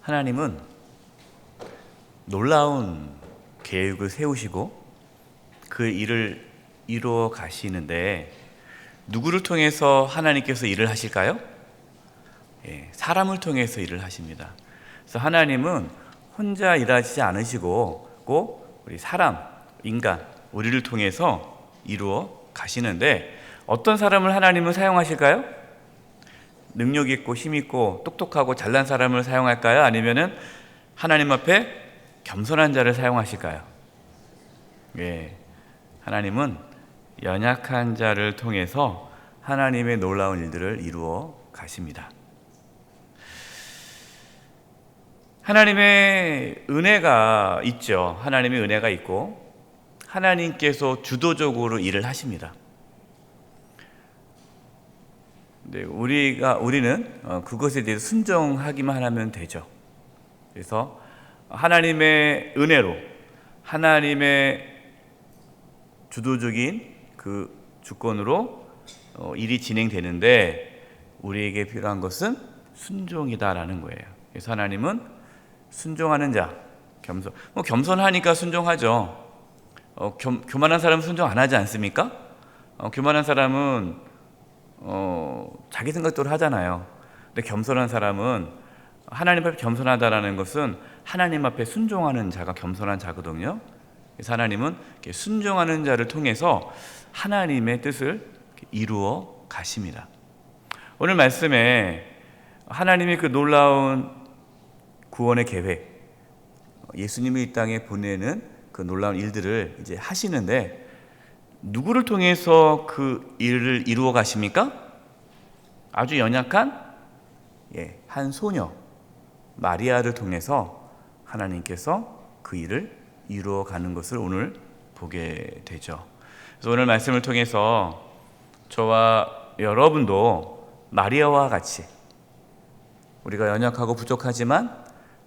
하나님은 놀라운 계획을 세우시고 그 일을 이루어 가시는데 누구를 통해서 하나님께서 일을 하실까요? 사람을 통해서 일을 하십니다. 그래서 하나님은 혼자 일하시지 않으시고 꼭 우리 사람, 인간, 우리를 통해서 이루어 가시는데 어떤 사람을 하나님은 사용하실까요? 능력 있고 힘 있고 똑똑하고 잘난 사람을 사용할까요? 아니면은 하나님 앞에 겸손한 자를 사용하실까요? 하나님은 연약한 자를 통해서 하나님의 놀라운 일들을 이루어 가십니다. 하나님의 은혜가 있죠. 하나님의 은혜가 있고 하나님께서 주도적으로 일을 하십니다. 우리는 그것에 대해서 순종하기만 하면 되죠. 그래서 하나님의 은혜로 하나님의 주도적인 그 주권으로 일이 진행되는데 우리에게 필요한 것은 순종이다라는 거예요. 그래서 하나님은 순종하는 자, 겸손하니까 순종하죠. 교만한 사람은 순종 안 하지 않습니까? 교만한 사람은 자기 생각대로 하잖아요. 근데 겸손한 사람은 하나님 앞에 겸손하다라는 것은 하나님 앞에 순종하는 자가 겸손한 자거든요. 그래서 하나님은 순종하는 자를 통해서 하나님의 뜻을 이루어 가십니다. 오늘 말씀에 하나님의 그 놀라운 구원의 계획, 예수님을 이 땅에 보내는 그 놀라운 일들을 이제 하시는데 누구를 통해서 그 일을 이루어 가십니까? 아주 연약한 한 소녀 마리아를 통해서 하나님께서 그 일을 이루어 가는 것을 오늘 보게 되죠. 그래서 오늘 말씀을 통해서 저와 여러분도 마리아와 같이 우리가 연약하고 부족하지만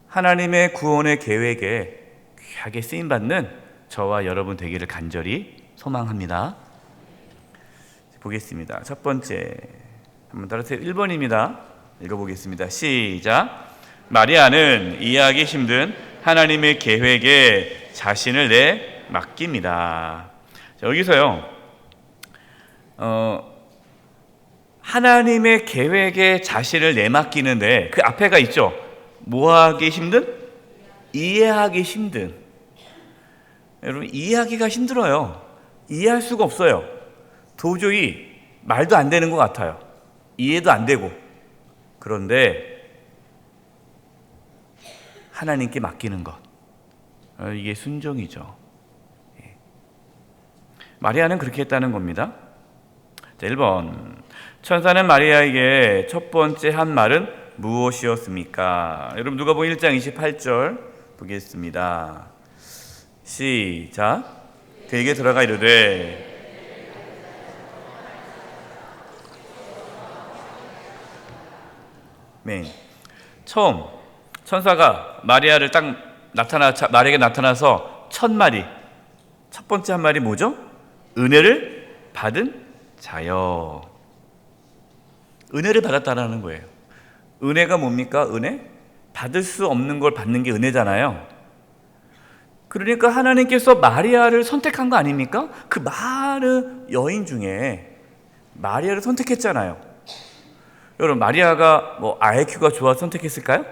하나님의 구원의 계획에 귀하게 쓰임받는 저와 여러분 되기를 간절히 소망합니다. 보겠습니다. 첫 번째 한번 따라서 1번입니다. 읽어보겠습니다. 시작. 마리아는 이해하기 힘든 하나님의 계획에 자신을 맡깁니다. 자, 여기서요 하나님의 계획에 자신을 내맡기는데 그 앞에가 있죠. 뭐하기 힘든? 이해하기 힘든. 여러분 이해하기가 힘들어요. 이해할 수가 없어요. 도저히 말도 안 되는 것 같아요. 이해도 안 되고. 그런데 하나님께 맡기는 것, 이게 순종이죠. 마리아는 그렇게 했다는 겁니다. 자, 1번 천사는 마리아에게 첫 번째 한 말은 무엇이었습니까? 여러분 누가복음 1장 28절 보겠습니다. 시작. 그에게 들어가 이르되 처음 천사가 마리아를 딱 마리아에게 나타나서 첫 번째 한 말이 뭐죠? 은혜를 받은 자여. 은혜를 받았다라는 거예요. 은혜가 뭡니까? 은혜? 받을 수 없는 걸 받는 게 은혜잖아요. 그러니까 하나님께서 마리아를 선택한 거 아닙니까? 그 많은 여인 중에 마리아를 선택했잖아요. 여러분 마리아가 IQ가 좋아서 선택했을까요?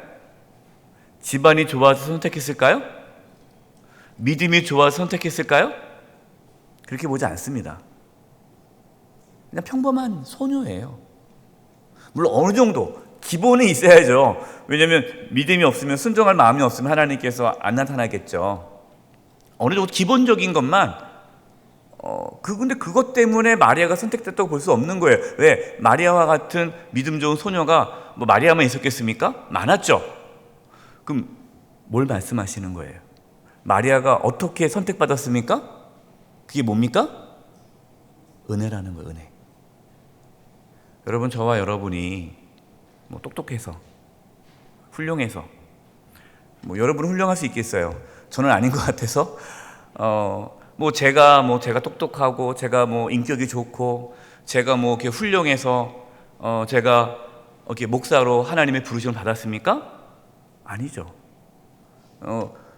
집안이 좋아서 선택했을까요? 믿음이 좋아서 선택했을까요? 그렇게 보지 않습니다. 그냥 평범한 소녀예요. 물론 어느 정도 기본은 있어야죠. 왜냐하면 믿음이 없으면, 순종할 마음이 없으면 하나님께서 안 나타나겠죠. 어느 정도 기본적인 것만 근데 그것 때문에 마리아가 선택됐다고 볼 수 없는 거예요. 왜? 마리아와 같은 믿음 좋은 소녀가 마리아만 있었겠습니까? 많았죠. 그럼 뭘 말씀하시는 거예요? 마리아가 어떻게 선택받았습니까? 그게 뭡니까? 은혜라는 거예요. 은혜. 여러분 저와 여러분이 똑똑해서 훌륭해서 여러분은 훌륭할 수 있겠어요. 저는 아닌 것 같아서 제가 똑똑하고 제가 인격이 좋고 제가 이렇게 훌륭해서 제가 이렇게 목사로 하나님의 부르심을 받았습니까? 아니죠.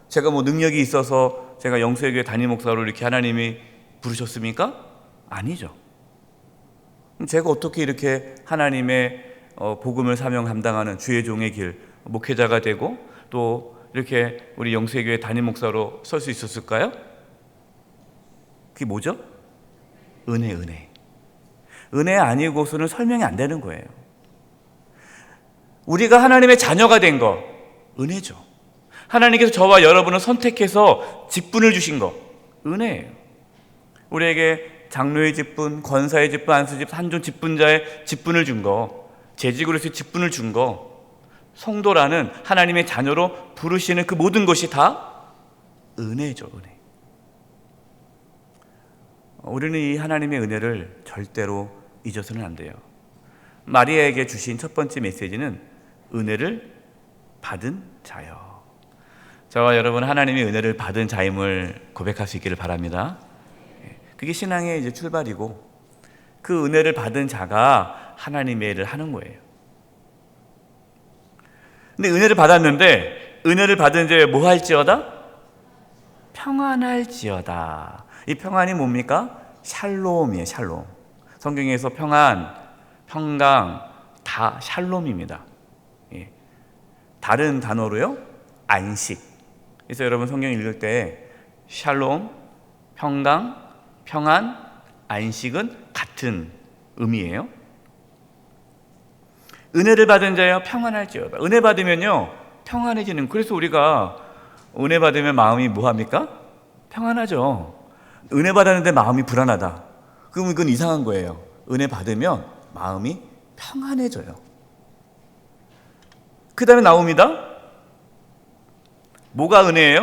제가 뭐 능력이 있어서 제가 영수의 교회 담임 목사로 이렇게 하나님이 부르셨습니까? 아니죠. 제가 어떻게 이렇게 하나님의 복음을 사명 감당하는 주의 종의 길 목회자가 되고 또 이렇게 우리 영수의 교회 담임 목사로 설 수 있었을까요? 그게 뭐죠? 은혜. 은혜 아니고서는 설명이 안 되는 거예요. 우리가 하나님의 자녀가 된 거 은혜죠. 하나님께서 저와 여러분을 선택해서 직분을 주신 거 은혜예요. 우리에게 장로의 직분, 권사의 직분, 안수집, 한존 직분자의 직분을 준 거, 재직으로서 직분을 준 거, 성도라는 하나님의 자녀로 부르시는 그 모든 것이 다 은혜죠. 은혜. 우리는 이 하나님의 은혜를 절대로 잊어서는 안 돼요. 마리아에게 주신 첫 번째 메시지는 은혜를 받은 자요. 저와 여러분 하나님의 은혜를 받은 자임을 고백할 수 있기를 바랍니다. 그게 신앙의 이제 출발이고 그 은혜를 받은 자가 하나님의 일을 하는 거예요. 근데 은혜를 받았는데 은혜를 받은 자에 뭐 할지어다? 평안할지어다. 이 평안이 뭡니까? 샬롬이에요. 샬롬. 성경에서 평안, 평강 다 샬롬입니다. 예. 다른 단어로요? 안식. 그래서 여러분 성경 읽을 때 샬롬, 평강, 평안, 안식은 같은 의미예요. 은혜를 받은 자여 평안할지어다. 은혜 받으면요 평안해지는. 그래서 우리가 은혜 받으면 마음이 뭐합니까? 평안하죠. 은혜 받았는데 마음이 불안하다. 그럼 이건 이상한 거예요. 은혜 받으면 마음이 평안해져요. 그 다음에 나옵니다. 뭐가 은혜예요?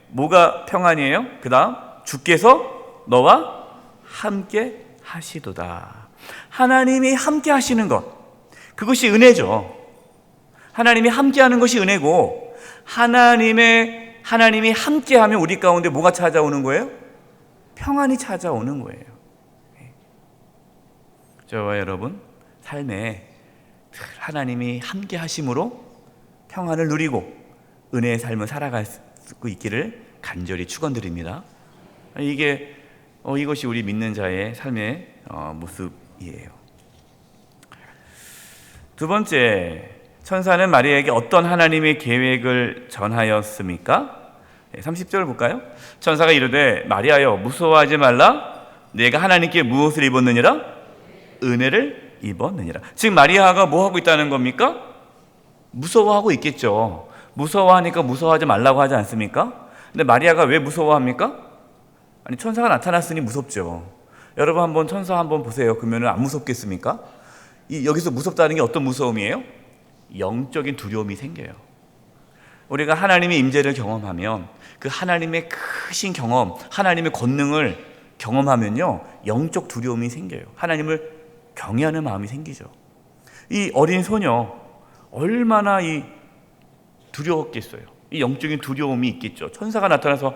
뭐가 평안이에요? 그 다음 주께서 너와 함께 하시도다. 하나님이 함께 하시는 것, 그것이 은혜죠. 하나님이 함께 하는 것이 은혜고, 하나님이 함께 하면 우리 가운데 뭐가 찾아오는 거예요? 평안이 찾아오는 거예요. 저와 여러분 삶에 하나님이 함께 하심으로 평안을 누리고 은혜의 삶을 살아갈 수 있기를 간절히 축원드립니다. 이것이 우리 믿는 자의 삶의 모습이에요. 두 번째, 천사는 마리아에게 어떤 하나님의 계획을 전하였습니까? 30절을 볼까요? 천사가 이르되 마리아여 무서워하지 말라. 내가 하나님께 무엇을 입었느니라? 은혜를 입었느니라. 지금 마리아가 뭐 하고 있다는 겁니까? 무서워하고 있겠죠. 무서워하니까 무서워하지 말라고 하지 않습니까? 근데 마리아가 왜 무서워합니까? 아니 천사가 나타났으니 무섭죠. 여러분 한번 천사 한번 보세요. 그러면 안 무섭겠습니까? 여기서 무섭다는 게 어떤 무서움이에요? 영적인 두려움이 생겨요. 우리가 하나님의 임재를 경험하면 그 하나님의 크신 경험, 하나님의 권능을 경험하면요 영적 두려움이 생겨요. 하나님을 경외하는 마음이 생기죠. 이 어린 소녀 얼마나 두려웠겠어요. 이 영적인 두려움이 있겠죠. 천사가 나타나서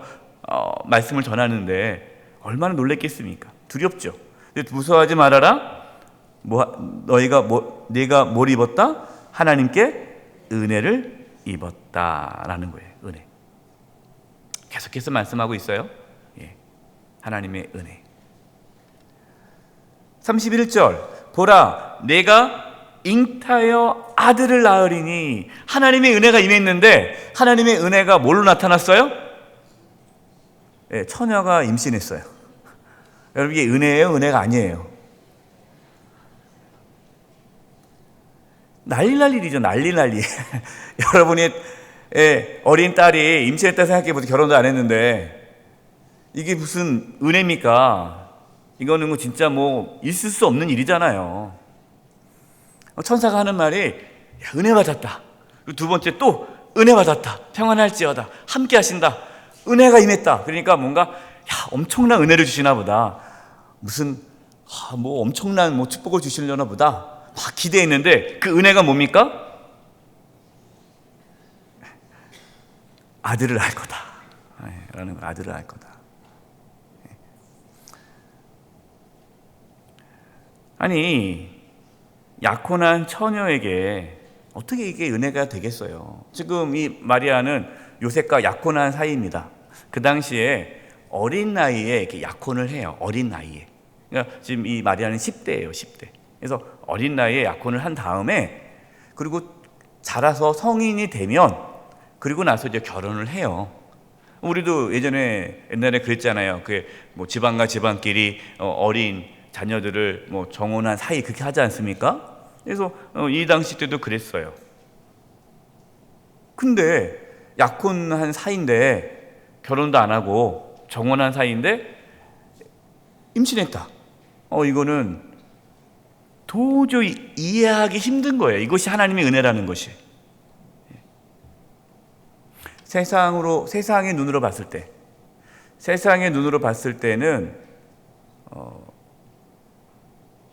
말씀을 전하는데 얼마나 놀랬겠습니까? 두렵죠. 무서워하지 말아라. 네가 뭘 입었다? 하나님께 은혜를 입었다라는 거예요. 은혜. 계속해서 말씀하고 있어요. 예. 하나님의 은혜. 31절 보라 내가 잉타여 아들을 낳으리니. 하나님의 은혜가 임했는데 하나님의 은혜가 뭘로 나타났어요? 예, 처녀가 임신했어요. 여러분 이게 은혜예요? 은혜가 아니에요? 난리 일이죠. 난리 여러분이 어린 딸이 임신했다 생각해보세요. 결혼도 안 했는데 이게 무슨 은혜입니까? 이거는 뭐 진짜 있을 수 없는 일이잖아요. 천사가 하는 말이 은혜 받았다. 그리고 두 번째 또 은혜 받았다. 평안할지어다. 함께 하신다. 은혜가 임했다. 그러니까 뭔가 엄청난 은혜를 주시나 보다. 무슨 엄청난 축복을 주시려나 보다. 막 기대했는데 그 은혜가 뭡니까? 아들을 낳을 거다. 라는 거, 아들을 낳을 거다. 아니 약혼한 처녀에게 어떻게 이게 은혜가 되겠어요? 지금 이 마리아는 요셉과 약혼한 사이입니다. 그 당시에 어린 나이에 이렇게 약혼을 해요. 어린 나이에. 그러니까 지금 이 마리아는 10대예요, 10대. 그래서 어린 나이에 약혼을 한 다음에 그리고 자라서 성인이 되면 그리고 나서 이제 결혼을 해요. 우리도 옛날에 그랬잖아요. 그 뭐 집안과 집안끼리 어린 자녀들을 뭐 정혼한 사이 그렇게 하지 않습니까? 그래서 이 당시 때도 그랬어요. 근데 약혼한 사이인데 결혼도 안 하고 정혼한 사이인데 임신했다. 이거는 도저히 이해하기 힘든 거예요. 이것이 하나님의 은혜라는 것이. 세상의 눈으로 봤을 때는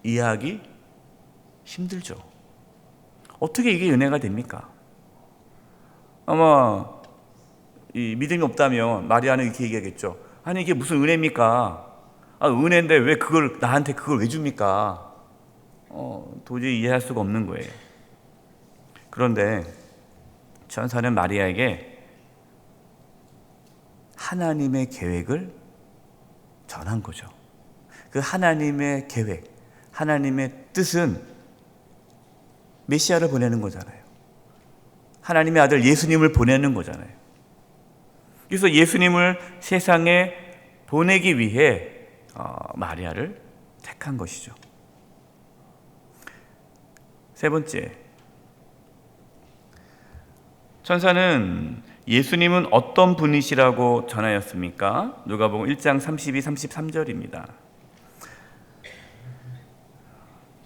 이해하기 힘들죠. 어떻게 이게 은혜가 됩니까? 아마 이 믿음이 없다면 마리아는 이렇게 얘기하겠죠. 아니 이게 무슨 은혜입니까? 은혜인데 왜 나한테 그걸 왜 줍니까? 도저히 이해할 수가 없는 거예요. 그런데 천사는 마리아에게 하나님의 계획을 전한 거죠. 그 하나님의 계획, 하나님의 뜻은 메시아를 보내는 거잖아요. 하나님의 아들 예수님을 보내는 거잖아요. 그래서 예수님을 세상에 보내기 위해 마리아를 택한 것이죠. 세 번째, 천사는 예수님은 어떤 분이시라고 전하였습니까? 누가복음 1장 32, 33절입니다.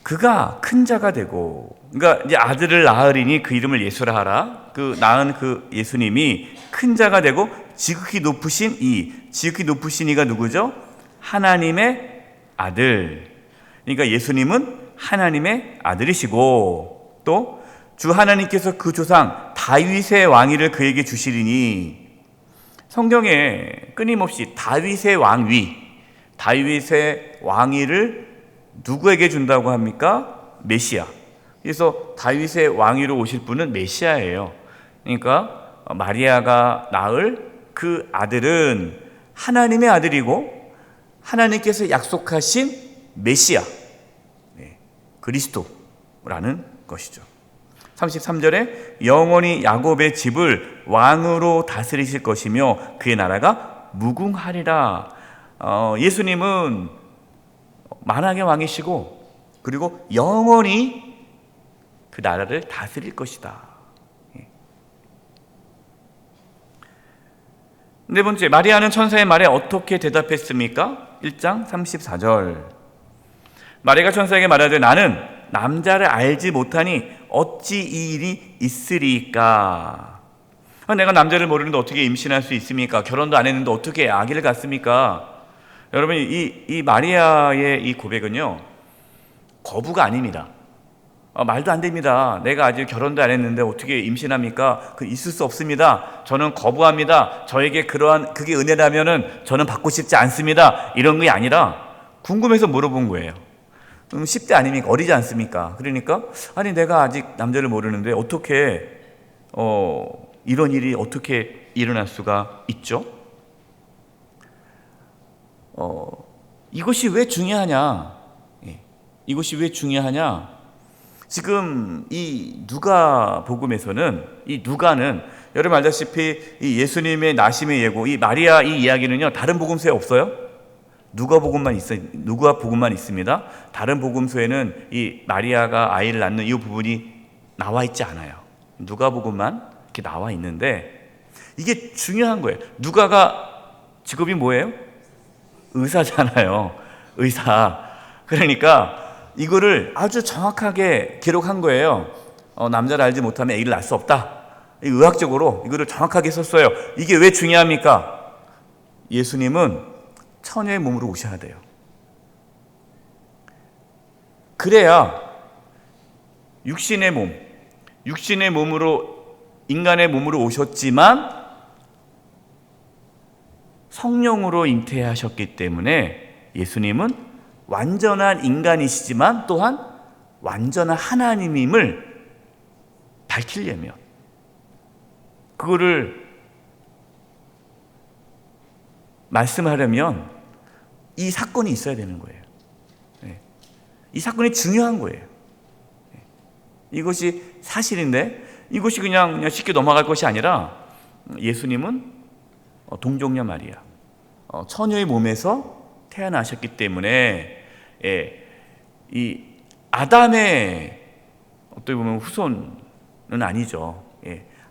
그가 큰 자가 되고, 그러니까 이제 아들을 낳으리니 그 이름을 예수라 하라. 그 낳은 그 예수님이 큰 자가 되고 지극히 높으신 이가 누구죠? 하나님의 아들. 그러니까 예수님은 하나님의 아들이시고 또 주 하나님께서 그 조상 다윗의 왕위를 그에게 주시리니, 성경에 끊임없이 다윗의 왕위를 누구에게 준다고 합니까? 메시아. 그래서 다윗의 왕위로 오실 분은 메시아예요. 그러니까 마리아가 낳을 그 아들은 하나님의 아들이고 하나님께서 약속하신 메시아, 그리스도라는 것이죠. 33절에 영원히 야곱의 집을 왕으로 다스리실 것이며 그의 나라가 무궁하리라. 예수님은 만왕의 왕이시고 그리고 영원히 그 나라를 다스릴 것이다. 네 번째, 마리아는 천사의 말에 어떻게 대답했습니까? 1장 34절. 마리아가 천사에게 말하되 나는 남자를 알지 못하니 어찌 이 일이 있으리까? 내가 남자를 모르는데 어떻게 임신할 수 있습니까? 결혼도 안 했는데 어떻게 아기를 갖습니까? 여러분, 이 마리아의 이 고백은요, 거부가 아닙니다. 말도 안 됩니다. 내가 아직 결혼도 안 했는데 어떻게 임신합니까? 있을 수 없습니다. 저는 거부합니다. 저에게 그게 은혜라면은 저는 받고 싶지 않습니다. 이런 게 아니라 궁금해서 물어본 거예요. 10대 아닙니까? 어리지 않습니까? 그러니까 아니 내가 아직 남자를 모르는데 어떻게 이런 일이 어떻게 일어날 수가 있죠? 이것이 왜 중요하냐? 이것이 왜 중요하냐? 지금 이 누가복음에서는 이 누가는 여러분 알다시피 이 예수님의 나심의 예고, 이 마리아 이 이야기는요 다른 복음서에 없어요. 누가복음만 있습니다. 다른 복음서에는 이 마리아가 아이를 낳는 이 부분이 나와 있지 않아요. 누가복음만 이렇게 나와 있는데 이게 중요한 거예요. 누가가 직업이 뭐예요? 의사잖아요. 의사. 그러니까 이거를 아주 정확하게 기록한 거예요. 남자를 알지 못하면 아기를 낳을 수 없다. 의학적으로 이거를 정확하게 썼어요. 이게 왜 중요합니까? 예수님은 처녀의 몸으로 오셔야 돼요. 그래야 육신의 몸으로 인간의 몸으로 오셨지만 성령으로 잉태하셨기 때문에 예수님은 완전한 인간이시지만 또한 완전한 하나님임을 밝히려면, 그거를 말씀하려면 이 사건이 있어야 되는 거예요. 이 사건이 중요한 거예요. 이것이 사실인데 이것이 그냥 쉽게 넘어갈 것이 아니라, 예수님은 동정녀 마리아, 처녀의 몸에서 태어나셨기 때문에 이 아담의 어떻게 보면 후손은 아니죠.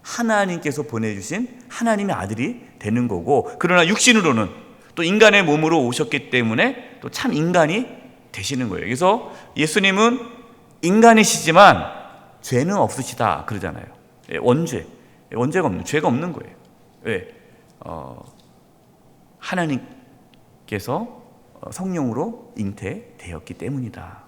하나님께서 보내주신 하나님의 아들이 되는 거고, 그러나 육신으로는 또 인간의 몸으로 오셨기 때문에 또 참 인간이 되시는 거예요. 그래서 예수님은 인간이시지만 죄는 없으시다 그러잖아요. 원죄가 없는, 죄가 없는 거예요. 왜? 하나님께서 성령으로 잉태되었기 때문이다.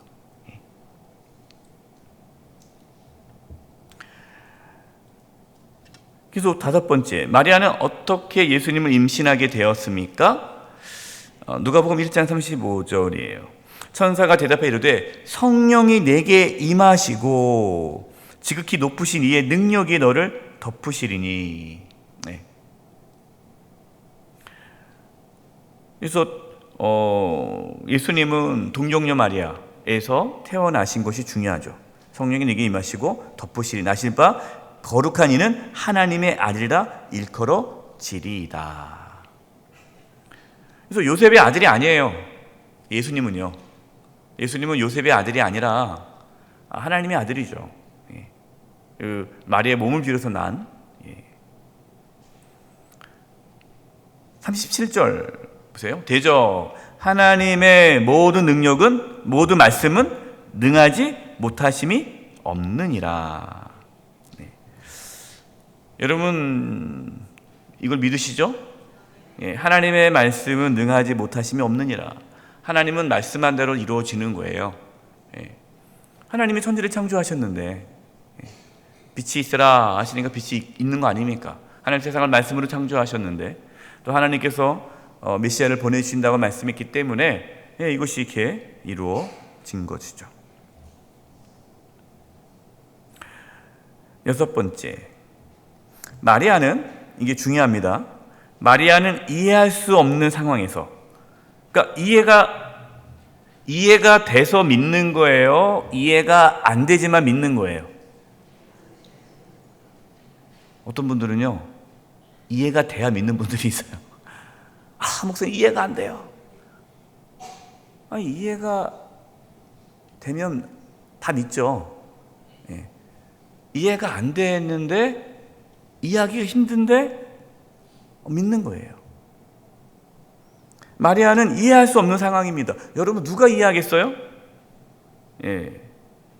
그래서 5번째, 마리아는 어떻게 예수님을 임신하게 되었습니까? 누가복음 1장 35절이에요. 천사가 대답해 이르되 성령이 내게 임하시고 지극히 높으신 이의 능력이 너를 덮으시리니. 그래서 예수님은 동정녀 마리아에서 태어나신 것이 중요하죠. 성령이 내게 임하시고 덮으시리니, 나실 바 거룩한 이는 하나님의 아들이라 일컬어지리이다. 그래서 요셉의 아들이 아니에요. 예수님은 요셉의 아들이 아니라 하나님의 아들이죠. 그 마리아의 몸을 빌어서 난. 37절 보세요. 대저 하나님의 모든 능력은, 모든 말씀은 능하지 못하심이 없느니라. 여러분 이걸 믿으시죠? 하나님의 말씀은 능하지 못하심이 없느니라. 하나님은 말씀한 대로 이루어지는 거예요. 하나님이 천지를 창조하셨는데 빛이 있으라 하시니까 빛이 있는 거 아닙니까? 하나님 세상을 말씀으로 창조하셨는데, 또 하나님께서 메시아를 보내주신다고 말씀했기 때문에 이것이 이렇게 이루어진 것이죠. 6번째, 마리아는, 이게 중요합니다. 마리아는 이해할 수 없는 상황에서, 그러니까 이해가 돼서 믿는 거예요? 이해가 안 되지만 믿는 거예요? 어떤 분들은요, 이해가 돼야 믿는 분들이 있어요. 목사님 이해가 안 돼요. 이해가 되면 다 믿죠. 이해가 안 됐는데, 이해하기가 힘든데 믿는 거예요. 마리아는 이해할 수 없는 상황입니다. 여러분 누가 이해하겠어요?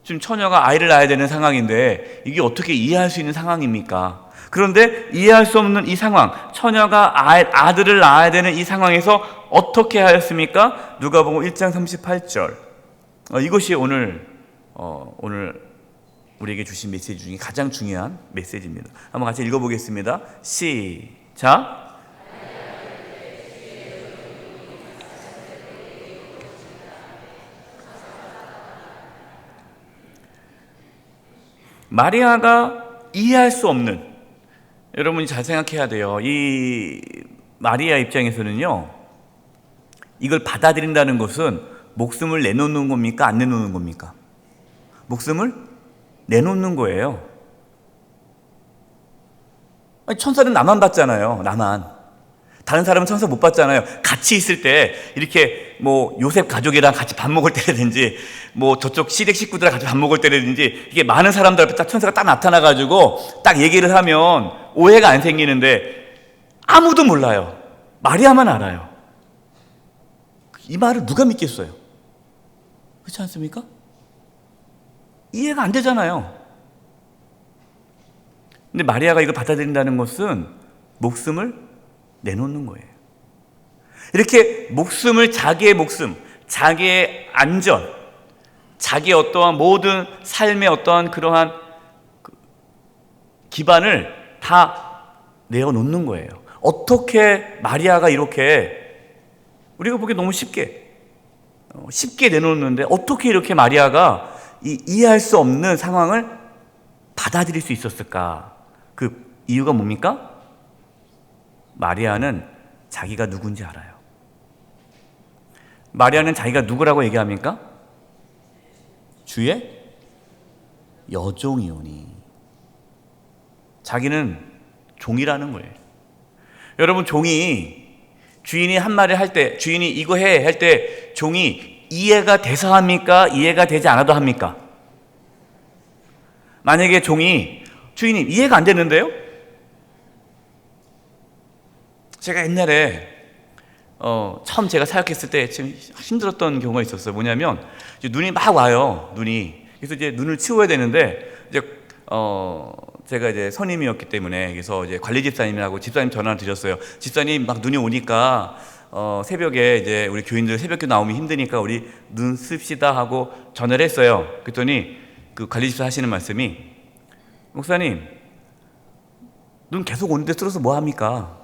지금 처녀가 아이를 낳아야 되는 상황인데 이게 어떻게 이해할 수 있는 상황입니까? 그런데 이해할 수 없는 이 상황, 처녀가 아들을 낳아야 되는 이 상황에서 어떻게 하였습니까? 누가복음 1장 38절. 이것이 오늘 우리에게 주신 메시지 중에 가장 중요한 메시지입니다. 한번 같이 읽어보겠습니다. 시작. 마리아가 이해할 수 없는, 여러분이 잘 생각해야 돼요. 이 마리아 입장에서는요, 이걸 받아들인다는 것은 목숨을 내놓는 겁니까? 안 내놓는 겁니까? 목숨을 내놓는 거예요. 천사는 나만 봤잖아요. 나만. 다른 사람은 천사 못 봤잖아요. 같이 있을 때 이렇게 요셉 가족이랑 같이 밥 먹을 때라든지 저쪽 시댁 식구들이랑 같이 밥 먹을 때라든지, 이게 많은 사람들 앞에 딱 천사가 딱 나타나가지고 딱 얘기를 하면 오해가 안 생기는데 아무도 몰라요. 마리아만 알아요. 이 말을 누가 믿겠어요? 그렇지 않습니까? 이해가 안 되잖아요. 근데 마리아가 이걸 받아들인다는 것은 목숨을 내놓는 거예요. 이렇게 목숨을, 자기의 목숨, 자기의 안전, 자기의 어떠한 모든 삶의 어떠한 그러한 기반을 다 내어놓는 거예요. 어떻게 마리아가 이렇게, 우리가 보기에 너무 쉽게 내놓는데 어떻게 이렇게 마리아가 이 이해할 수 없는 상황을 받아들일 수 있었을까? 그 이유가 뭡니까? 마리아는 자기가 누군지 알아요. 마리아는 자기가 누구라고 얘기합니까? 주의 여종이오니. 자기는 종이라는 거예요. 여러분, 종이 주인이 한 말을 할 때, 주인이 이거 해 할 때 종이 이해가 돼서 합니까? 이해가 되지 않아도 합니까? 만약에 종이 주인님 이해가 안 되는데요? 제가 옛날에 처음 제가 사역했을 때 좀 힘들었던 경우가 있었어요. 뭐냐면 이제 눈이 막 와요. 눈이. 그래서 이제 눈을 치워야 되는데 이제 제가 이제 선임이었기 때문에 그래서 이제 관리 집사님이라고 집사님 전화를 드렸어요. 집사님 막 눈이 오니까 새벽에 이제 우리 교인들 새벽에 나오면 힘드니까 우리 눈 씁시다 하고 전화를 했어요. 그랬더니 그 관리 집사 하시는 말씀이, 목사님 눈 계속 오는데 쓸어서 뭐 합니까?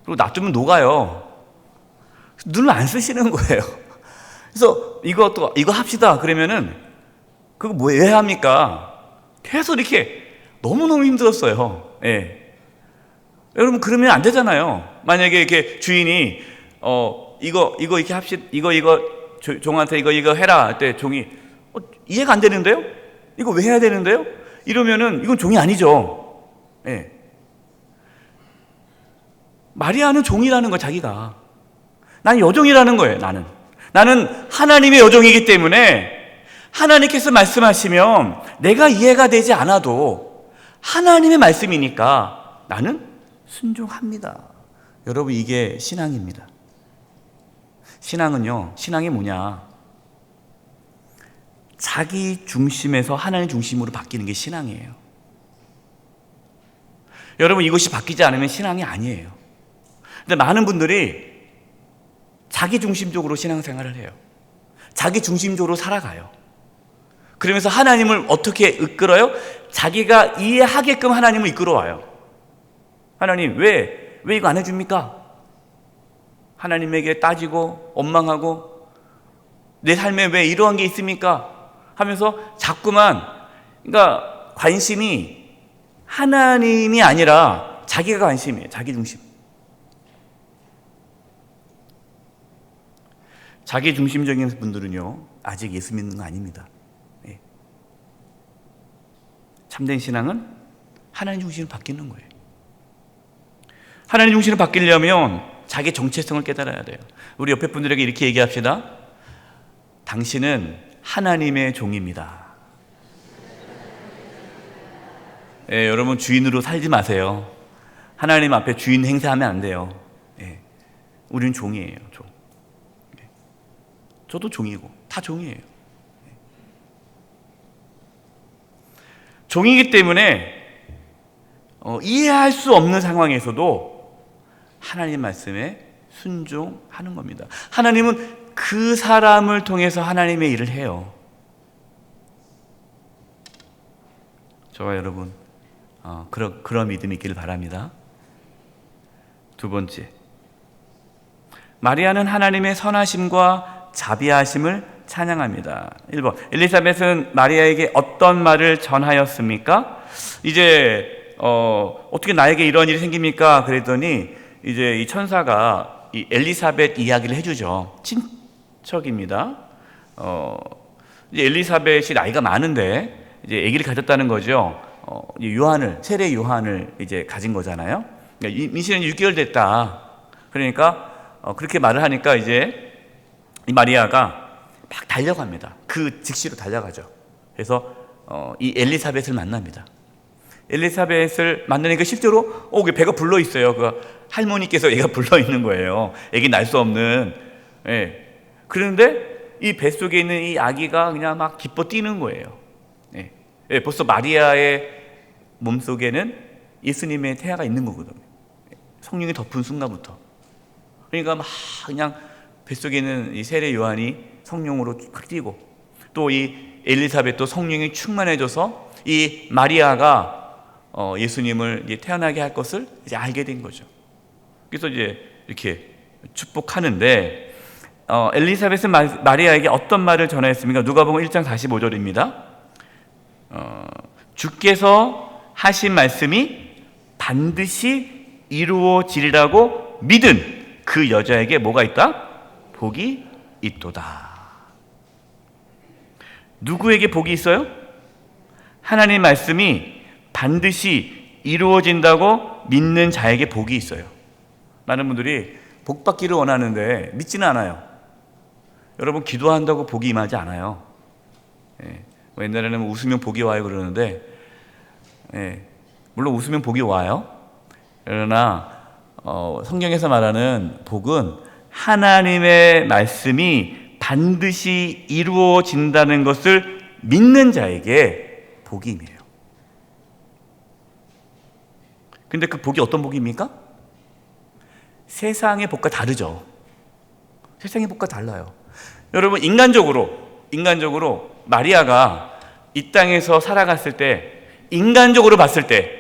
그리고 놔두면 녹아요. 눈을 안 쓰시는 거예요. 그래서 이거 합시다 그러면은 그거 왜 합니까? 계속 이렇게 너무너무 힘들었어요. 예. 여러분, 그러면 안 되잖아요. 만약에 이렇게 주인이 이거 이렇게 합시다, 이거 종한테 이거 해라 할 때 종이 이해가 안 되는데요? 이거 왜 해야 되는데요? 이러면은 이건 종이 아니죠. 예. 마리아는 종이라는 거, 자기가. 나는 여종이라는 거예요. 나는 하나님의 여종이기 때문에 하나님께서 말씀하시면 내가 이해가 되지 않아도 하나님의 말씀이니까 나는 순종합니다. 여러분, 이게 신앙입니다. 신앙이 뭐냐? 자기 중심에서 하나님 중심으로 바뀌는 게 신앙이에요. 여러분, 이것이 바뀌지 않으면 신앙이 아니에요. 근데 많은 분들이 자기 중심적으로 신앙생활을 해요. 자기 중심적으로 살아가요. 그러면서 하나님을 어떻게 이끌어요? 자기가 이해하게끔 하나님을 이끌어와요. 하나님 왜 이거 안 해줍니까? 하나님에게 따지고 원망하고 내 삶에 왜 이러한 게 있습니까? 하면서 자꾸만, 그러니까 관심이 하나님이 아니라 자기가 관심이에요. 자기 중심. 자기 중심적인 분들은요, 아직 예수 믿는 거 아닙니다. 예. 참된 신앙은 하나님 중심으로 바뀌는 거예요. 하나님 중심으로 바뀌려면 자기 정체성을 깨달아야 돼요. 우리 옆에 분들에게 이렇게 얘기합시다. 당신은 하나님의 종입니다. 예, 여러분, 주인으로 살지 마세요. 하나님 앞에 주인 행세하면 안 돼요. 예, 우리는 종이에요. 종. 예. 저도 종이고 다 종이에요. 예. 종이기 때문에 이해할 수 없는 상황에서도 하나님 말씀에 순종하는 겁니다. 하나님은 그 사람을 통해서 하나님의 일을 해요. 저와 여러분, 그런 믿음이 있기를 바랍니다. 두 번째, 마리아는 하나님의 선하심과 자비하심을 찬양합니다. 1번, 엘리사벳은 마리아에게 어떤 말을 전하였습니까? 이제 어떻게 나에게 이런 일이 생깁니까? 그랬더니 이제 이 천사가 이 엘리사벳 이야기를 해주죠. 친척입니다. 이제 엘리사벳이 나이가 많은데 이제 아기를 가졌다는 거죠. 세례 요한을 이제 가진 거잖아요. 그러니까 임신은 6개월 됐다. 그러니까 그렇게 말을 하니까 이제 이 마리아가 막 달려갑니다. 그 즉시로 달려가죠. 그래서 이 엘리사벳을 만납니다. 엘리사벳을 만나니까 실제로 배가 불러 있어요. 그 할머니께서 얘가 불러 있는 거예요. 애기 날 수 없는. 예. 그런데 이 뱃속에 있는 이 아기가 그냥 막 기뻐 뛰는 거예요. 예. 예, 벌써 마리아의 몸속에는 예수님의 태아가 있는 거거든요. 성령이 덮은 순간부터. 그러니까 막 그냥 뱃속에 있는 이 세례 요한이 성령으로 확 뛰고, 또 이 엘리사벳도 성령이 충만해져서 이 마리아가 예수님을 태어나게 할 것을 이제 알게 된 거죠. 그래서 이제 이렇게 축복하는데, 엘리사벳은 마리아에게 어떤 말을 전하였습니까? 누가복음 1장 45절입니다. 주께서 하신 말씀이 반드시 이루어지리라고 믿은 그 여자에게 뭐가 있다? 복이 있도다. 누구에게 복이 있어요? 하나님 말씀이 반드시 이루어진다고 믿는 자에게 복이 있어요. 많은 분들이 복 받기를 원하는데 믿지는 않아요. 여러분, 기도한다고 복이 임하지 않아요. 옛날에는 웃으면 복이 와요 그러는데, 물론 웃으면 복이 와요. 그러나 성경에서 말하는 복은 하나님의 말씀이 반드시 이루어진다는 것을 믿는 자에게 복이 임해요. 근데 그 복이 어떤 복입니까? 세상의 복과 다르죠. 세상의 복과 달라요. 여러분, 인간적으로 마리아가 이 땅에서 살아갔을 때, 인간적으로 봤을 때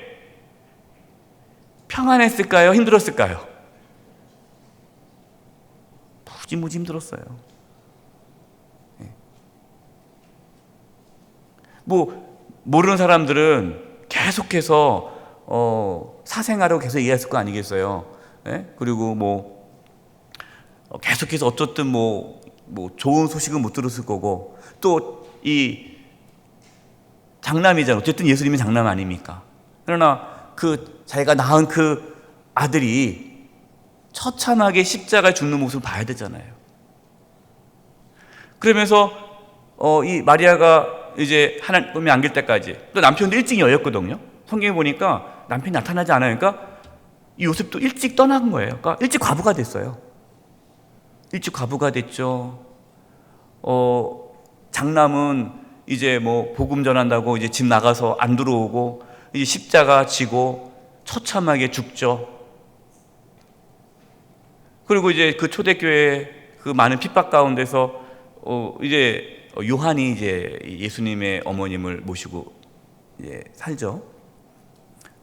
평안했을까요? 힘들었을까요? 무지무지 힘들었어요. 모르는 사람들은 계속해서 사생활하고 계속 얘기했을 거 아니겠어요? 그리고 계속해서 어쨌든 좋은 소식은 못 들었을 거고, 또 이 장남이잖아요. 어쨌든 예수님은 장남 아닙니까? 그러나 자기가 낳은 그 아들이 처참하게 십자가에 죽는 모습을 봐야 되잖아요. 그러면서 이 마리아가 이제 하나님이 안길 때까지, 또 남편도 일찍 여였거든요. 성경에 보니까 남편이 나타나지 않으니까 이 요셉도 일찍 떠난 거예요. 그러니까 일찍 과부가 됐어요. 일찍 과부가 됐죠. 장남은 이제 복음 전한다고 이제 집 나가서 안 들어오고, 이제 십자가 지고 처참하게 죽죠. 그리고 이제 그 초대교회 그 많은 핍박 가운데서 이제 요한이 이제 예수님의 어머님을 모시고 이제 살죠.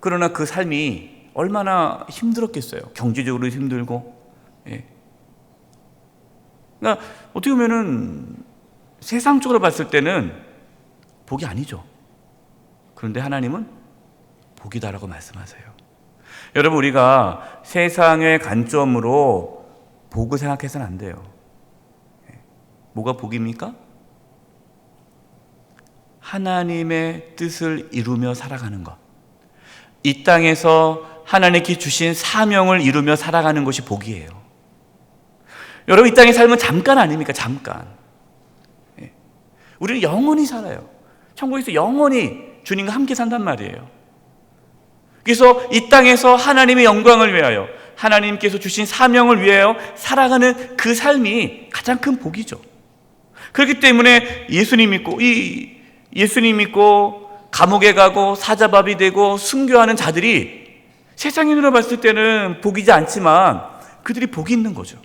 그러나 그 삶이 얼마나 힘들었겠어요. 경제적으로 힘들고. 그러니까 어떻게 보면은 세상적으로 봤을 때는 복이 아니죠. 그런데 하나님은 복이다라고 말씀하세요. 여러분, 우리가 세상의 관점으로 복을 생각해서는 안 돼요. 뭐가 복입니까? 하나님의 뜻을 이루며 살아가는 것. 이 땅에서 하나님께 주신 사명을 이루며 살아가는 것이 복이에요. 여러분, 이 땅의 삶은 잠깐 아닙니까? 잠깐. 우리는 영원히 살아요. 천국에서 영원히 주님과 함께 산단 말이에요. 그래서 이 땅에서 하나님의 영광을 위하여, 하나님께서 주신 사명을 위하여 살아가는 그 삶이 가장 큰 복이죠. 그렇기 때문에 예수님 믿고 감옥에 가고 사자밥이 되고 순교하는 자들이 세상의 눈으로 봤을 때는 복이지 않지만 그들이 복이 있는 거죠.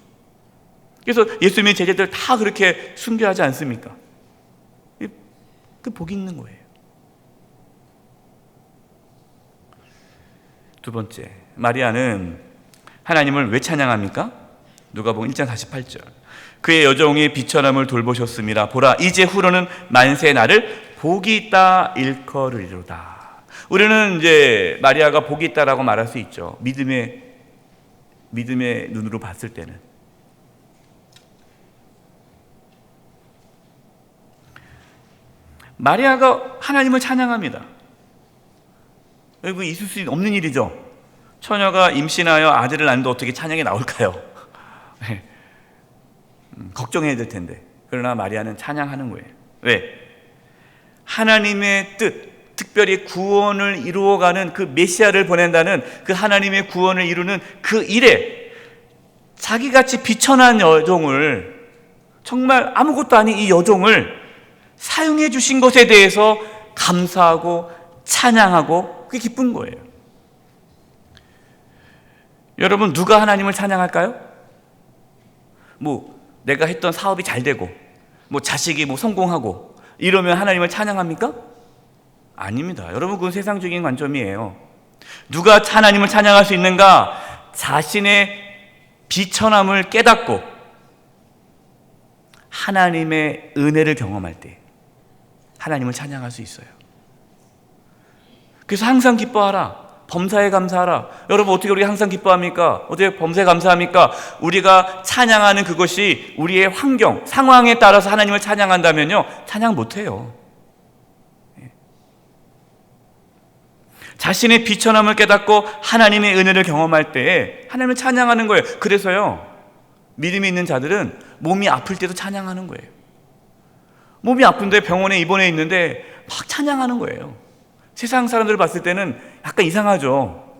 그래서 예수님의 제자들 다 그렇게 순교하지 않습니까? 그 복이 있는 거예요. 두 번째, 마리아는 하나님을 왜 찬양합니까? 누가복음 1장 48절. 그의 여종이 비천함을 돌보셨습니다. 보라, 이제 후로는 만세 나를 복이 있다 일컬으리로다. 우리는 이제 마리아가 복이 있다라고 말할 수 있죠. 믿음의 눈으로 봤을 때는. 마리아가 하나님을 찬양합니다. 이거 있을 수 없는 일이죠. 처녀가 임신하여 아들을 낳는데 어떻게 찬양이 나올까요? 걱정해야 될 텐데. 그러나 마리아는 찬양하는 거예요. 왜? 하나님의 뜻, 특별히 구원을 이루어가는 그 메시아를 보낸다는 그 하나님의 구원을 이루는 그 일에 자기같이 비천한 여종을, 정말 아무것도 아닌 이 여종을 사용해 주신 것에 대해서 감사하고 찬양하고 그게 기쁜 거예요. 여러분, 누가 하나님을 찬양할까요? 내가 했던 사업이 잘 되고 자식이 성공하고 이러면 하나님을 찬양합니까? 아닙니다. 여러분, 그건 세상적인 관점이에요. 누가 하나님을 찬양할 수 있는가? 자신의 비천함을 깨닫고 하나님의 은혜를 경험할 때 하나님을 찬양할 수 있어요. 그래서 항상 기뻐하라. 범사에 감사하라. 여러분, 어떻게 우리가 항상 기뻐합니까? 어떻게 범사에 감사합니까? 우리가 찬양하는 그것이 우리의 환경, 상황에 따라서 하나님을 찬양한다면요, 찬양 못해요. 자신의 비천함을 깨닫고 하나님의 은혜를 경험할 때에 하나님을 찬양하는 거예요. 그래서요, 믿음이 있는 자들은 몸이 아플 때도 찬양하는 거예요. 몸이 아픈데 병원에 입원해 있는데 막 찬양하는 거예요. 세상 사람들을 봤을 때는 약간 이상하죠.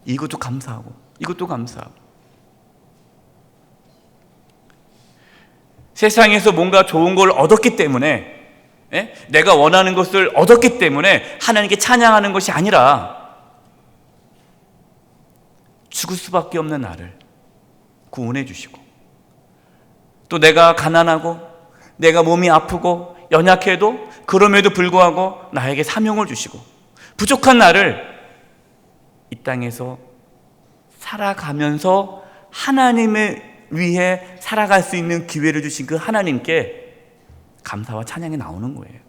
이것도 감사하고 이것도 감사하고. 세상에서 뭔가 좋은 걸 얻었기 때문에, 내가 원하는 것을 얻었기 때문에 하나님께 찬양하는 것이 아니라 죽을 수밖에 없는 나를 구원해 주시고, 또 내가 가난하고 내가 몸이 아프고 연약해도 그럼에도 불구하고 나에게 사명을 주시고 부족한 나를 이 땅에서 살아가면서 하나님을 위해 살아갈 수 있는 기회를 주신 그 하나님께 감사와 찬양이 나오는 거예요.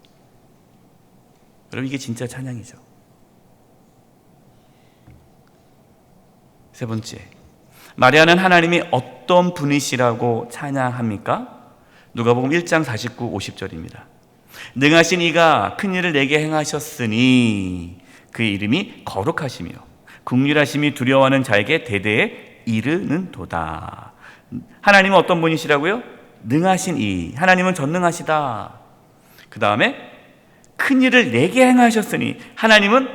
여러분, 이게 진짜 찬양이죠. 세 번째, 마리아는 하나님이 어떤 분이시라고 찬양합니까? 누가복음 1장 49, 50절입니다. 능하신 이가 큰일을 내게 행하셨으니 그의 이름이 거룩하시며 긍휼하심이 두려워하는 자에게 대대에 이르는도다. 하나님은 어떤 분이시라고요? 능하신 이. 하나님은 전능하시다. 그 다음에 큰일을 내게 행하셨으니, 하나님은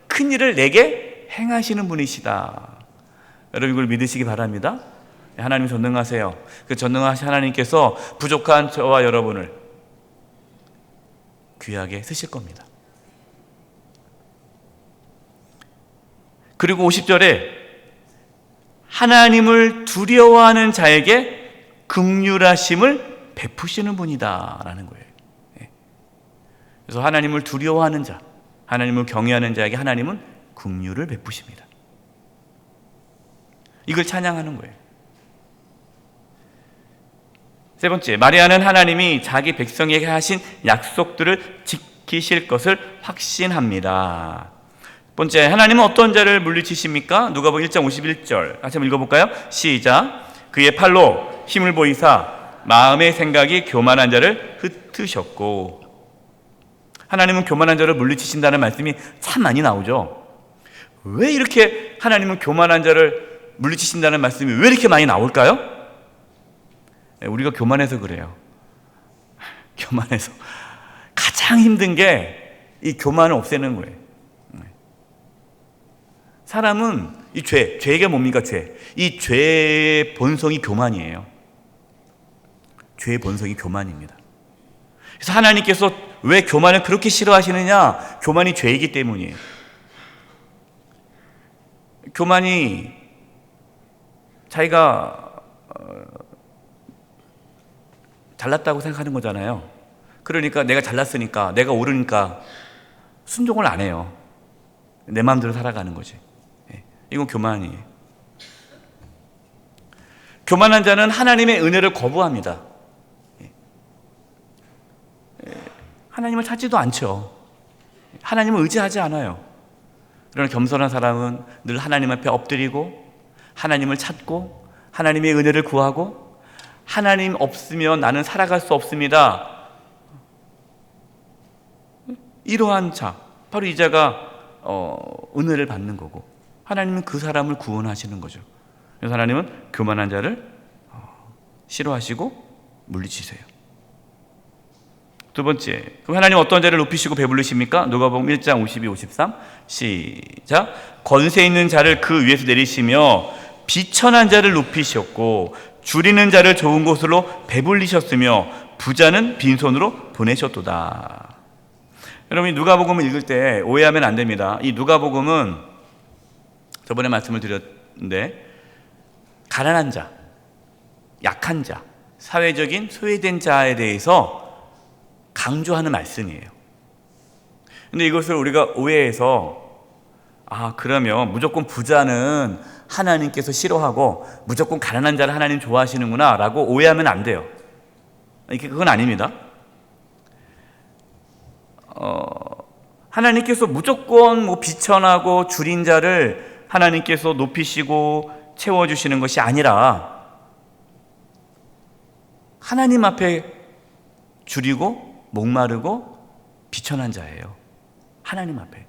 큰일을 내게 행하시는 분이시다. 여러분, 이걸 믿으시기 바랍니다. 하나님 전능하세요. 그 전능하신 하나님께서 부족한 저와 여러분을 귀하게 쓰실 겁니다. 그리고 50절에 하나님을 두려워하는 자에게 긍휼하심을 베푸시는 분이다 라는 거예요. 그래서 하나님을 두려워하는 자, 하나님을 경외하는 자에게 하나님은 긍휼을 베푸십니다. 이걸 찬양하는 거예요. 세 번째, 마리아는 하나님이 자기 백성에게 하신 약속들을 지키실 것을 확신합니다. 번째, 하나님은 어떤 자를 물리치십니까? 누가복음 1장 51절 같이 한번 읽어볼까요? 시작. 그의 팔로 힘을 보이사 마음의 생각이 교만한 자를 흩으셨고. 하나님은 교만한 자를 물리치신다는 말씀이 참 많이 나오죠. 왜 이렇게 하나님은 교만한 자를 물리치신다는 말씀이 왜 이렇게 많이 나올까요? 우리가 교만해서 그래요. 교만해서 가장 힘든 게 이 교만을 없애는 거예요. 사람은 이 죄가 뭡니까? 이 죄의 본성이 교만이에요. 죄의 본성이 교만입니다. 그래서 하나님께서 왜 교만을 그렇게 싫어하시느냐? 교만이 죄이기 때문이에요. 교만이 자기가 잘났다고 생각하는 거잖아요. 그러니까 내가 잘났으니까, 내가 옳으니까 순종을 안 해요. 내 마음대로 살아가는 거지. 이건 교만이에요. 교만한 자는 하나님의 은혜를 거부합니다. 하나님을 찾지도 않죠. 하나님을 의지하지 않아요. 그러나 겸손한 사람은 늘 하나님 앞에 엎드리고 하나님을 찾고 하나님의 은혜를 구하고, 하나님 없으면 나는 살아갈 수 없습니다. 이러한 자, 바로 이 자가 은혜를 받는 거고, 하나님은 그 사람을 구원하시는 거죠. 그래서 하나님은 교만한 자를 싫어하시고 물리치세요. 두 번째, 그럼 하나님 어떤 자를 높이시고 배부르십니까? 누가복음 1장 52, 53 시작. 권세 있는 자를 그 위에서 내리시며 비천한 자를 높이셨고 줄이는 자를 좋은 곳으로 배불리셨으며 부자는 빈손으로 보내셨도다. 여러분, 이 누가복음을 읽을 때 오해하면 안 됩니다. 이 누가복음은 저번에 말씀을 드렸는데 가난한 자, 약한 자, 사회적인 소외된 자에 대해서 강조하는 말씀이에요. 근데 이것을 우리가 오해해서 그러면 무조건 부자는 하나님께서 싫어하고 무조건 가난한 자를 하나님 좋아하시는구나 라고 오해하면 안 돼요. 그건 아닙니다. 하나님께서 무조건 비천하고 줄인 자를 하나님께서 높이시고 채워주시는 것이 아니라 하나님 앞에 줄이고 목마르고 비천한 자예요. 하나님 앞에.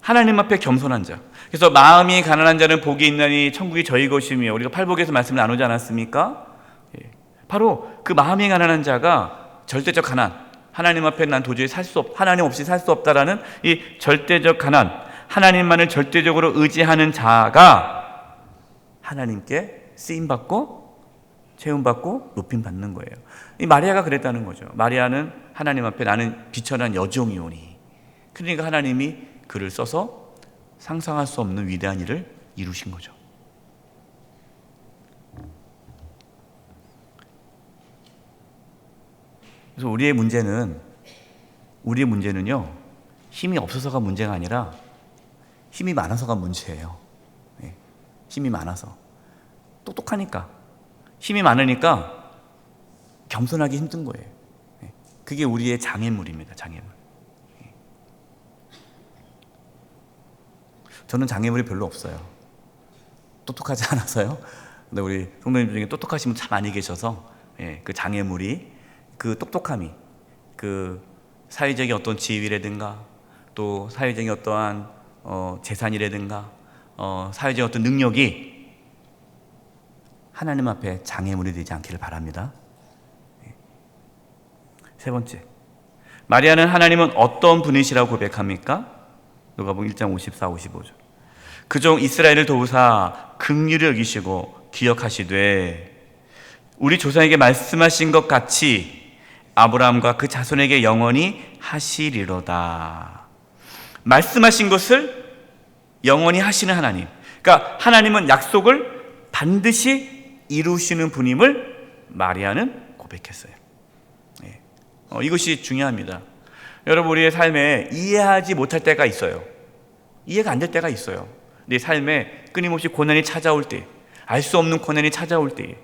하나님 앞에 겸손한 자. 그래서 마음이 가난한 자는 복이 있나니 천국이 저희 것이며, 우리가 팔복에서 말씀을 나누지 않았습니까? 바로 그 마음이 가난한 자가 절대적 가난, 하나님 앞에 난 도저히 하나님 없이 살 수 없다라는 이 절대적 가난, 하나님만을 절대적으로 의지하는 자가 하나님께 쓰임받고 채움받고 높임받는 거예요. 이 마리아가 그랬다는 거죠. 마리아는 하나님 앞에 나는 비천한 여종이오니, 그러니까 하나님이 그를 써서 상상할 수 없는 위대한 일을 이루신 거죠. 그래서 우리의 문제는요, 힘이 없어서가 문제가 아니라 힘이 많아서가 문제예요. 힘이 많아서, 똑똑하니까, 힘이 많으니까 겸손하기 힘든 거예요. 그게 우리의 장애물입니다. 장애물. 저는 장애물이 별로 없어요. 똑똑하지 않아서요. 근데 우리 성도님 중에 똑똑하신 분 참 많이 계셔서 그 장애물이, 그 똑똑함이, 그 사회적인 어떤 지위라든가 또 사회적인 어떠한 재산이라든가 사회적인 어떤 능력이 하나님 앞에 장애물이 되지 않기를 바랍니다. 세 번째, 마리아는 하나님은 어떤 분이시라고 고백합니까? 누가복음 1장 54, 55절. 그종 이스라엘을 도우사 긍휼히 여기시고 기억하시되 우리 조상에게 말씀하신 것 같이 아브라함과 그 자손에게 영원히 하시리로다. 말씀하신 것을 영원히 하시는 하나님. 그러니까 하나님은 약속을 반드시 이루시는 분임을 마리아는 고백했어요. 이것이 중요합니다. 여러분, 우리의 삶에 이해하지 못할 때가 있어요. 이해가 안 될 때가 있어요. 내 삶에 끊임없이 고난이 찾아올 때, 알 수 없는 고난이 찾아올 때,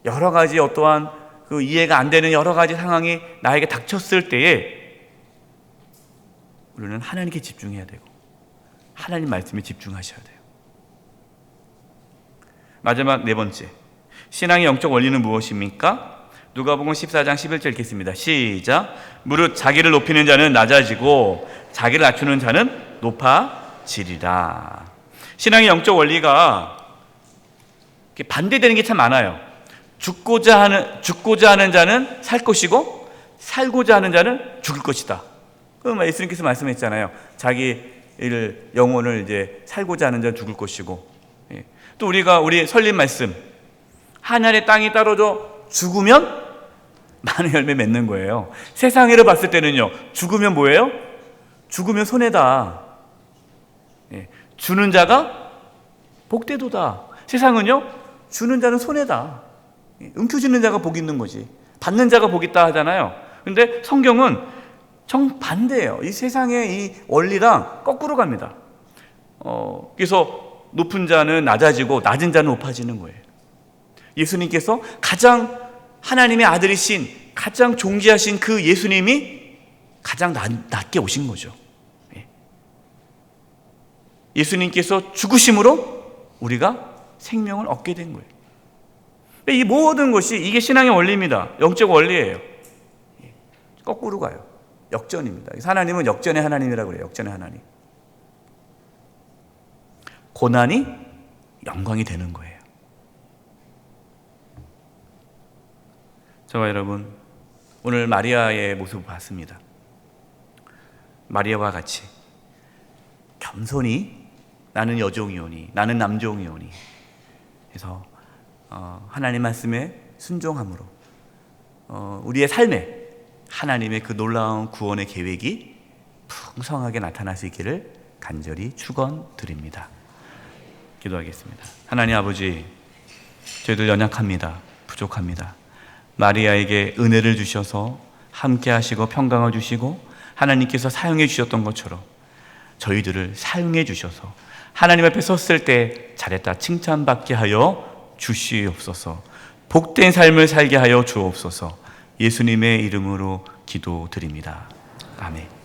여러 가지 어떠한 그 이해가 안 되는 여러 가지 상황이 나에게 닥쳤을 때에 우리는 하나님께 집중해야 되고 하나님 말씀에 집중하셔야 돼요. 마지막 네 번째, 신앙의 영적 원리는 무엇입니까? 누가복음 14장 11절 읽겠습니다. 시작. 무릇 자기를 높이는 자는 낮아지고 자기를 낮추는 자는 높아지리라. 신앙의 영적 원리가 반대되는 게 참 많아요. 죽고자 하는 자는 살 것이고 살고자 하는 자는 죽을 것이다. 그럼 예수님께서 말씀했잖아요. 자기를 영혼을 이제 살고자 하는 자는 죽을 것이고, 또 우리 설립 말씀, 하늘의 땅이 떨어져 죽으면 많은 열매 맺는 거예요. 세상으로 봤을 때는요, 죽으면 뭐예요? 죽으면 손해다. 주는 자가 복되도다. 세상은요, 주는 자는 손해다. 움켜쥐는 자가 복 있는 거지. 받는 자가 복 있다 하잖아요. 근데 성경은 정반대예요. 이 세상의 이 원리랑 거꾸로 갑니다. 그래서 높은 자는 낮아지고 낮은 자는 높아지는 거예요. 예수님께서 가장 하나님의 아들이신, 가장 존귀하신 그 예수님이 가장 낮게 오신 거죠. 예수님께서 죽으심으로 우리가 생명을 얻게 된 거예요. 이 모든 것이, 이게 신앙의 원리입니다. 영적 원리예요. 거꾸로 가요. 역전입니다. 하나님은 역전의 하나님이라고 그래요. 역전의 하나님. 고난이 영광이 되는 거예요. 저와 여러분, 오늘 마리아의 모습을 봤습니다. 마리아와 같이 겸손히 나는 여종이오니, 나는 남종이오니 해서 하나님 말씀에 순종함으로 우리의 삶에 하나님의 그 놀라운 구원의 계획이 풍성하게 나타날 수 있기를 간절히 축원드립니다. 기도하겠습니다. 하나님 아버지, 저희들 연약합니다. 부족합니다. 마리아에게 은혜를 주셔서 함께 하시고 평강을 주시고 하나님께서 사용해 주셨던 것처럼 저희들을 사용해 주셔서 하나님 앞에 섰을 때 잘했다 칭찬받게 하여 주시옵소서. 복된 삶을 살게 하여 주옵소서. 예수님의 이름으로 기도드립니다. 아멘.